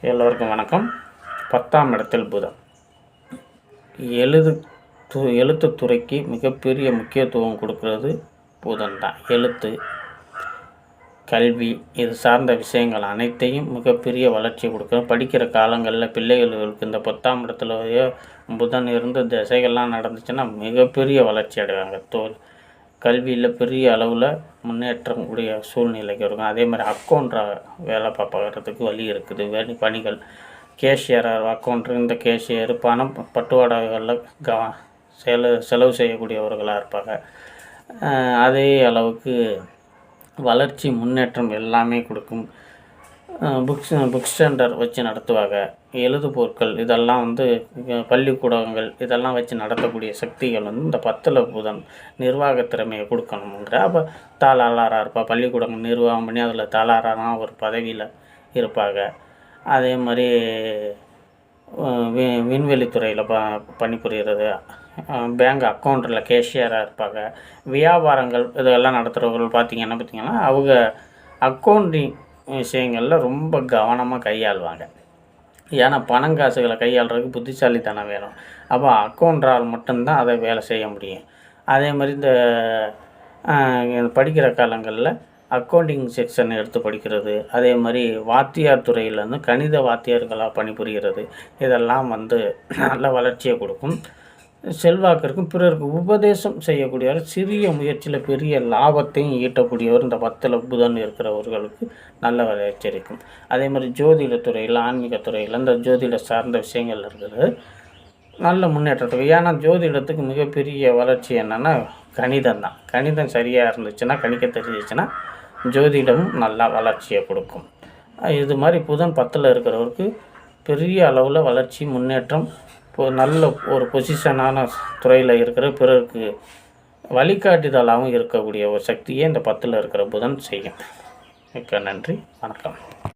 எல்லோருக்கும் வணக்கம். 10ஆம் இடத்தில் புதன். எழுத்துத்துறைக்கு மிகப்பெரிய முக்கியத்துவம் கொடுக்கறது புதன் தான். எழுத்து, கல்வி இது சார்ந்த விஷயங்கள் அனைத்தையும் மிகப்பெரிய வளர்ச்சி கொடுக்கும். படிக்கிற காலங்களில் பிள்ளைகளுக்கு இந்த 10ஆம் இடத்துலையோ புதன் இருந்து திசைகள்லாம் நடந்துச்சுன்னா மிகப்பெரிய வளர்ச்சி அடைவாங்க. கல்வியில் பெரிய அளவில் முன்னேற்றம் கூடிய சூழ்நிலைக்கு இருக்கும். அதே மாதிரி அக்கௌண்ட்டாக வேலை பார்க்கறதுக்கு வழி இருக்குது. பணிகள் கேஷியராக அக்கௌண்ட்டு, இந்த கேஷியர் பணம் பட்டுவாடாகளில் செலவு செய்யக்கூடியவர்களாக இருப்பாங்க. அதே அளவுக்கு வளர்ச்சி முன்னேற்றம் எல்லாமே கொடுக்கும். புக் சென்டர் வச்சு நடத்துவாங்க. எழுது பொருட்கள் இதெல்லாம் பள்ளிக்கூடங்கள் இதெல்லாம் வச்சு நடத்தக்கூடிய சக்திகள் இந்த 10ல் புதன் நிர்வாக திறமையை கொடுக்கணுங்கிற. அப்போ தாளாளராக இருப்பாள். பள்ளிக்கூடங்கள் நிர்வாகம் பண்ணி அதில் தாளாளரான ஒரு பதவியில் இருப்பாங்க. அதே மாதிரி விண்வெளித்துறையில் பணிபுரிகிறது. பேங்க் அக்கௌண்ட்டில் கேஷியராக இருப்பாங்க. வியாபாரங்கள் இதெல்லாம் நடத்துகிறவர்கள் பார்த்திங்கன்னா அவங்க அக்கௌண்டிங் விஷயங்களில் ரொம்ப கவனமாக கையாளுவாங்க. ஏன்னா பணங்காசுகளை கையாளுறதுக்கு புத்திசாலித்தனம் வேணும். அப்போ அக்கௌண்ட்ரால் மட்டும்தான் அதை வேலை செய்ய முடியும். அதே மாதிரி இந்த படிக்கிற காலங்களில் அக்கௌண்டிங் செக்ஷன் எடுத்து படிக்கிறது. அதே மாதிரி வாத்தியார் துறையிலேருந்து கணித வாத்தியார்களாக பணிபுரிகிறது. இதெல்லாம் நல்ல வளர்ச்சியை கொடுக்கும். செல்வாக்கு இருக்கும். பிறருக்கு உபதேசம் செய்யக்கூடியவர், சிறிய முயற்சியில் பெரிய லாபத்தையும் ஈட்டக்கூடியவர் இந்த 10ல் புதன் இருக்கிறவர்களுக்கு நல்ல வளர்ச்சி இருக்கும். அதே மாதிரி ஜோதிடத்துறையில், ஆன்மீகத்துறையில் இந்த ஜோதிட சார்ந்த விஷயங்கள் இருக்குது. நல்ல முன்னேற்றத்துக்கு. ஏன்னா ஜோதிடத்துக்கு மிகப்பெரிய வளர்ச்சி என்னென்னா கணிதம் தான். கணிதம் சரியாக இருந்துச்சுன்னா, கணிக்க தெரிஞ்சிச்சுன்னா ஜோதிடமும் நல்லா வளர்ச்சியை கொடுக்கும். இது மாதிரி புதன் 10ல் இருக்கிறவருக்கு பெரிய அளவில் வளர்ச்சி முன்னேற்றம், நல்ல ஒரு பொசிஷனான துறையில் இருக்கிற பிறருக்கு வழிகாட்டுதலாகவும் இருக்கக்கூடிய ஒரு சக்தியை இந்த 10ல் இருக்கிற புதன் செய்யும். மிக்க நன்றி. வணக்கம்.